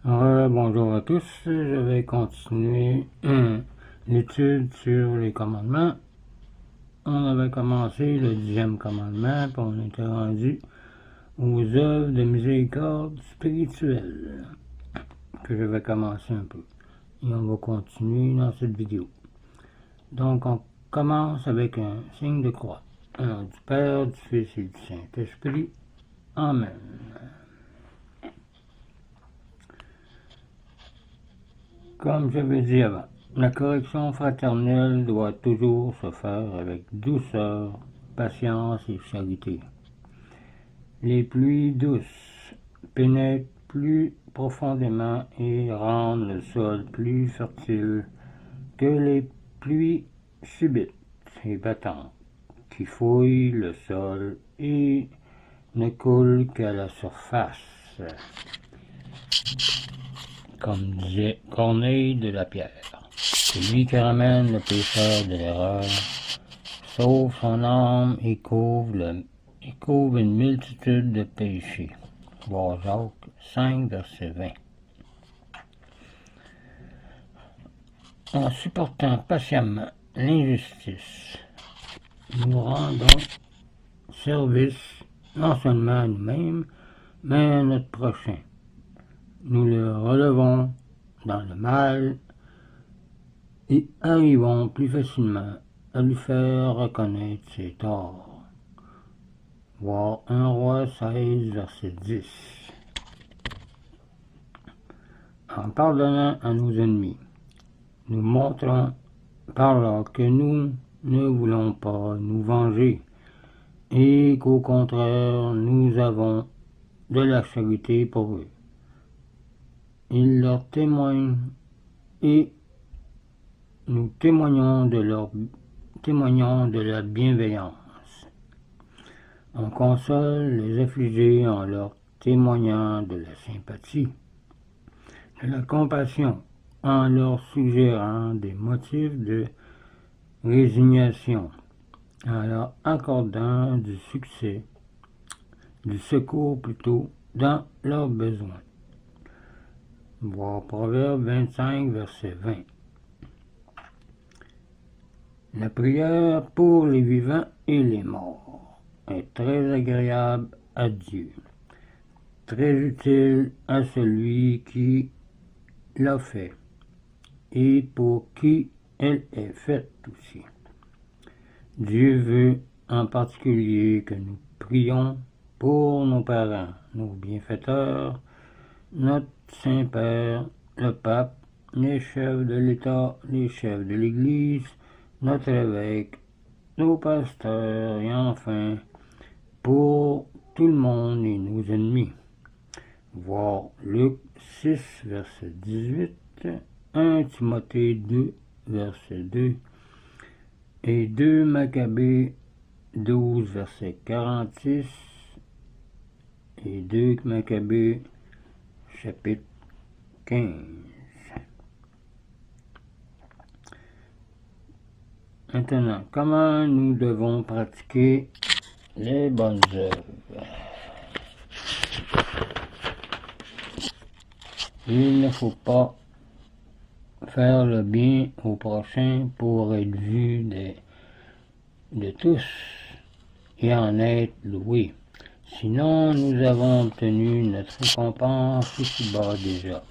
Bonjour à tous, je vais continuer l'étude sur les commandements. On avait commencé le 10e commandement, puis on était rendu aux œuvres de miséricorde spirituelle, que je vais commencer un peu. Et on va continuer dans cette vidéo. Donc on commence avec un signe de croix. Au nom du Père, du Fils et du Saint-Esprit. Amen. Comme j'avais dit avant, la correction fraternelle doit toujours se faire avec douceur, patience et charité. Les pluies douces pénètrent plus profondément et rendent le sol plus fertile que les pluies subites et battantes qui fouillent le sol et ne coulent qu'à la surface, comme disait Corneille de la Pierre. C'est lui qui ramène le pécheur de l'erreur, sauve son âme et couvre une multitude de péchés. Voir Jacques 5, verset 20. En supportant patiemment l'injustice, nous rendons service non seulement à nous-mêmes, mais à notre prochain. Nous le relevons dans le mal et arrivons plus facilement à lui faire reconnaître ses torts. Voir 1 Roi 16, verset 10. En pardonnant à nos ennemis, nous montrons par là que nous ne voulons pas nous venger et qu'au contraire, nous avons de la charité pour eux. Ils leur témoignent et nous témoignons de la bienveillance. On console les affligés en leur témoignant de la sympathie, de la compassion, en leur suggérant des motifs de résignation, en leur accordant du secours plutôt, dans leurs besoins. Voir Proverbe 25, verset 20. La prière pour les vivants et les morts est très agréable à Dieu, très utile à celui qui l'a fait et pour qui elle est faite aussi. Dieu veut en particulier que nous prions pour nos parents, nos bienfaiteurs, notre Saint-Père, le Pape, les chefs de l'État, les chefs de l'Église, notre évêque, nos pasteurs et enfin pour tout le monde et nos ennemis. Voir Luc 6, verset 18, 1 Timothée 2, verset 2 et 2 Maccabées 12, verset 46 et 2 Maccabées chapitre 15. Maintenant, comment nous devons pratiquer les bonnes œuvres? Il ne faut pas faire le bien au prochain pour être vu de tous et en être loué. Sinon, nous avons obtenu notre récompense ici-bas déjà,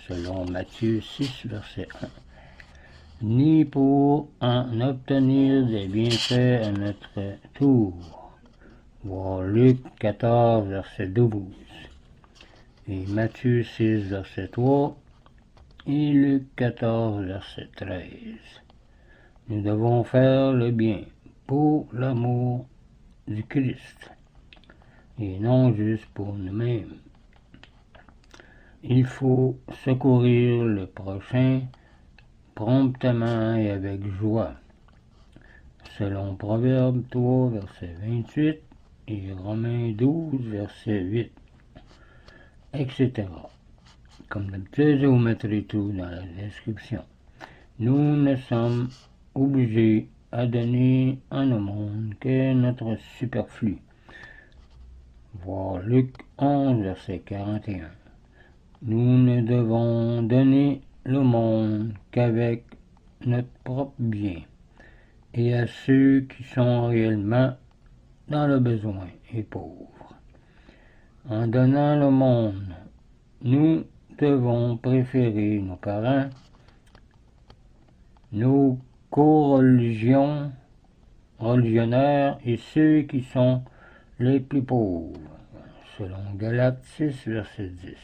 selon Matthieu 6, verset 1. Ni pour en obtenir des bienfaits à notre tour. Voir Luc 14, verset 12. Et Matthieu 6, verset 3. Et Luc 14, verset 13. Nous devons faire le bien pour l'amour du Christ et non juste pour nous-mêmes. Il faut secourir le prochain promptement et avec joie, selon Proverbe 3, verset 28 et Romains 12, verset 8, etc. Comme d'habitude, vous mettrez tout dans la description. Nous ne sommes obligés à donner en au monde que notre superflu. Voir Luc 11, verset 41. Nous ne devons donner le monde qu'avec notre propre bien, et à ceux qui sont réellement dans le besoin et pauvres. En donnant le monde, nous devons préférer nos parents, nos co-religionnaires et ceux qui sont les plus pauvres, selon Galates 6, verset 10.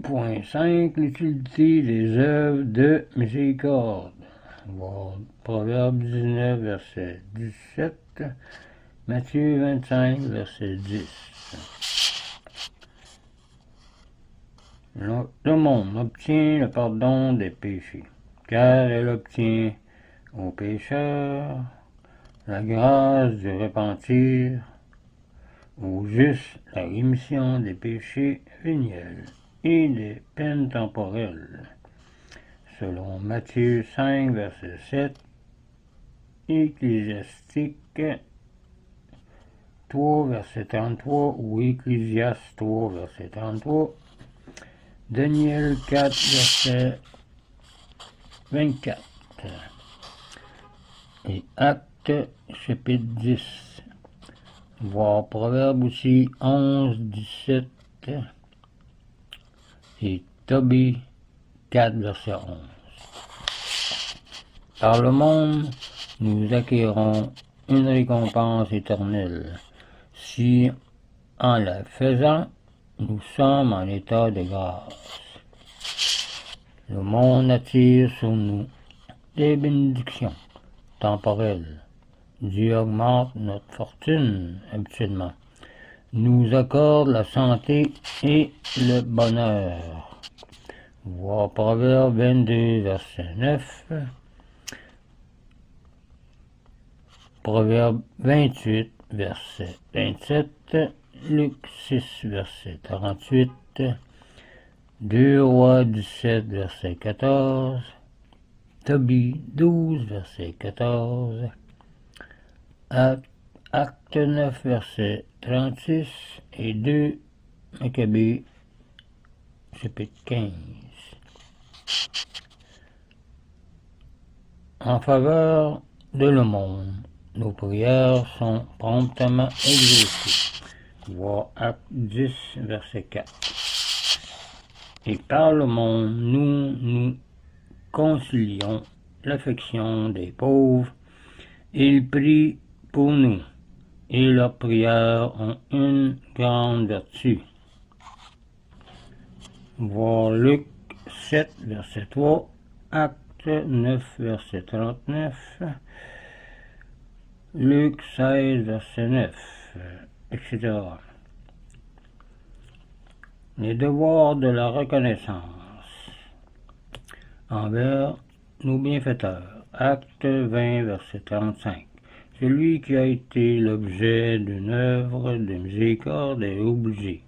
Point 5. L'utilité des œuvres de miséricorde. Voir Proverbe 19, verset 17, Matthieu 25, verset 10. Le monde obtient le pardon des péchés, car elle obtient aux pécheurs la grâce de repentir, aux justes la rémission des péchés véniels et des peines temporelles, selon Matthieu 5, verset 7, Ecclésiastique 3, verset 33 ou Ecclésiaste 3, verset 33, Daniel 4, verset 24 et Actes chapitre 10, voir Proverbe aussi 11, 17 et Tobie 4, verset 11. Par le monde, nous acquérons une récompense éternelle, si, en la faisant, nous sommes en état de grâce. Le monde attire sur nous des bénédictions temporelles. Dieu augmente notre fortune habituellement, nous accorde la santé et le bonheur. Voir Proverbe 22, verset 9, Proverbe 28, verset 27, Luc 6, verset 48, 2 Rois 17, verset 14, Tobie 12, verset 14, Acte 9, verset 36 et 2 Maccabées, chapitre 15. En faveur de le monde, nos prières sont promptement exaucées. Voir Acte 10, verset 4. Et par le monde, nous concilions l'affection des pauvres. Ils prient pour nous, et leurs prières ont une grande vertu. Voir Luc 7, verset 3, Acte 9, verset 39, Luc 16, verset 9, etc. Les devoirs de la reconnaissance envers nos bienfaiteurs. Acte 20, verset 35. Celui qui a été l'objet d'une œuvre de miséricorde est obligé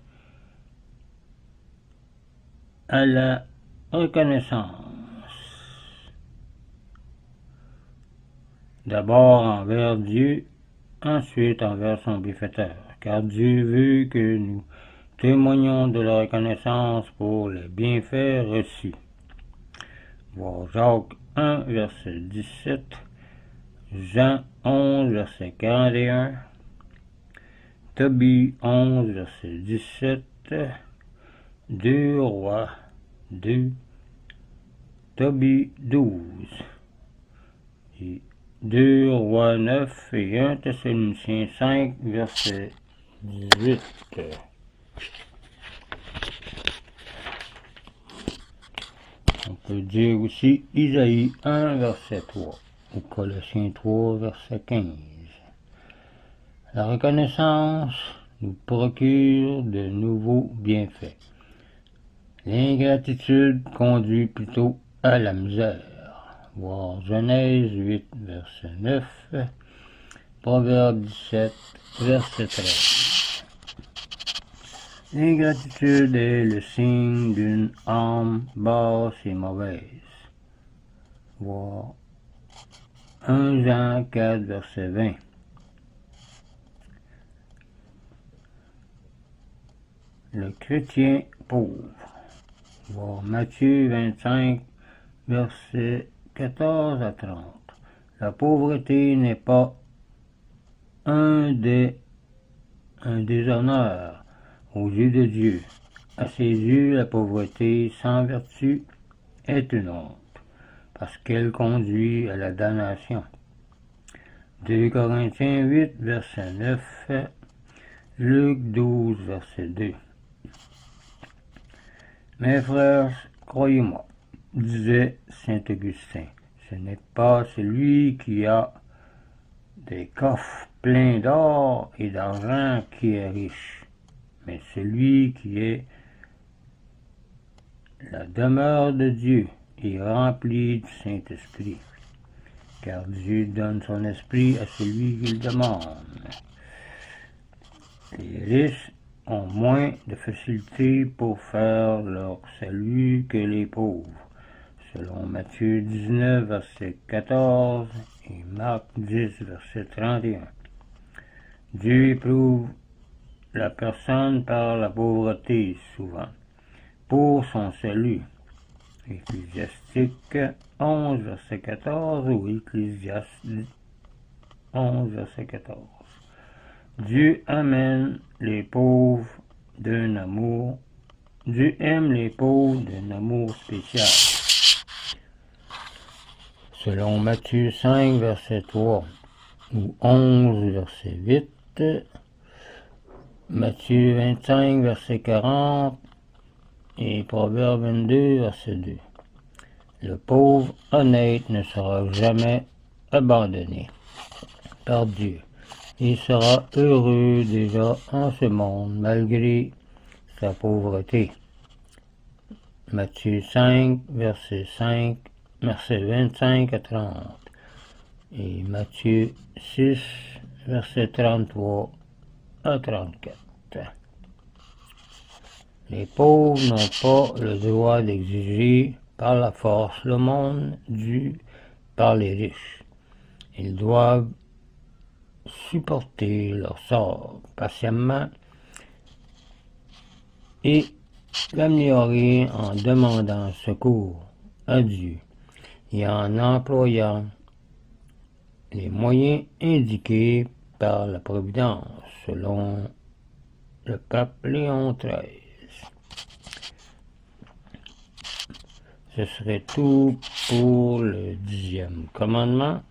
à la reconnaissance. D'abord envers Dieu, ensuite envers son bienfaiteur, car Dieu veut que nous témoignions de la reconnaissance pour les bienfaits reçus. Voir Jacques 1, verset 17, Jean 11, verset 41, Tobie 11, verset 17, 2 Rois 2, Tobie 12, et 2 Rois 9 et 1 Thessaloniciens 5, verset 18. On peut dire aussi Isaïe 1, verset 3, ou Colossiens 3, verset 15. La reconnaissance nous procure de nouveaux bienfaits. L'ingratitude conduit plutôt à la misère. Voir Genèse 8, verset 9, Proverbe 17, verset 13. L'ingratitude est le signe d'une âme basse et mauvaise. Voir 1 Jean 4, verset 20. le chrétien pauvre. Voir Matthieu 25, versets 14 à 30. La pauvreté n'est pas un déshonneur aux yeux de Dieu. À ses yeux, la pauvreté sans vertu est une honte, parce qu'elle conduit à la damnation. 2 Corinthiens 8, verset 9, Luc 12, verset 2. Mes frères, croyez-moi, disait saint Augustin, ce n'est pas celui qui a des coffres pleins d'or et d'argent qui est riche, mais celui qui est la demeure de Dieu est rempli du Saint-Esprit, car Dieu donne son esprit à celui qui le demande. Les riches ont moins de facilité pour faire leur salut que les pauvres, selon Matthieu 19, verset 14 et Marc 10, verset 31. Dieu éprouve la personne par la pauvreté souvent, pour son salut. Ecclésiastique 11, verset 14 ou Ecclésiastique 11, verset 14. Dieu amène les pauvres d'un amour. Dieu aime les pauvres d'un amour spécial. Selon Matthieu 5, verset 3 ou 11, verset 8, Matthieu 25, verset 40 et Proverbe 22, verset 2. Le pauvre honnête ne sera jamais abandonné par Dieu. Il sera heureux déjà en ce monde malgré sa pauvreté. Matthieu 5, verset 25 à 30 et Matthieu 6, verset 33 à 34. Les pauvres n'ont pas le droit d'exiger par la force le monde dû par les riches. Ils doivent supporter leur sort patiemment et l'améliorer en demandant secours à Dieu et en employant les moyens indiqués par la Providence, selon le pape Léon XIII. Ce serait tout pour le 10e commandement.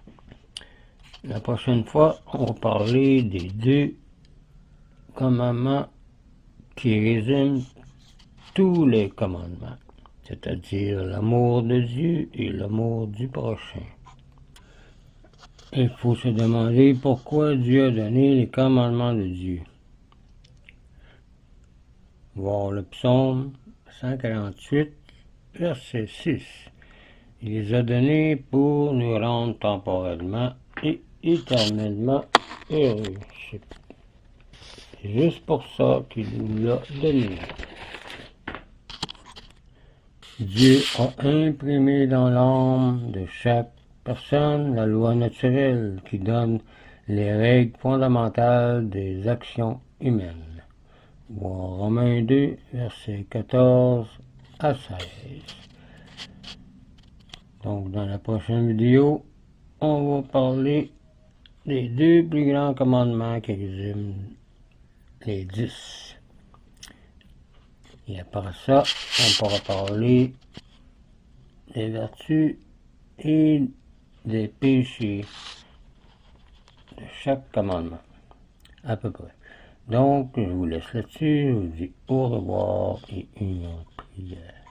La prochaine fois, on va parler des 2 commandements qui résument tous les commandements, c'est-à-dire l'amour de Dieu et l'amour du prochain. Il faut se demander pourquoi Dieu a donné les commandements de Dieu. Voir le psaume 148, verset 6. Il les a donnés pour nous rendre temporellement et éternellement heureux. C'est juste pour ça qu'il nous l'a donné. Dieu a imprimé dans l'âme de chaque personne la loi naturelle qui donne les règles fondamentales des actions humaines. Voir Romains 2, versets 14 à 16. Donc, dans la prochaine vidéo, on va parler des 2 plus grands commandements qui résument les 10. Et après ça, on pourra parler des vertus et des péchés de chaque commandement, à peu près. Donc, je vous laisse là-dessus, je vous dis au revoir et une prière.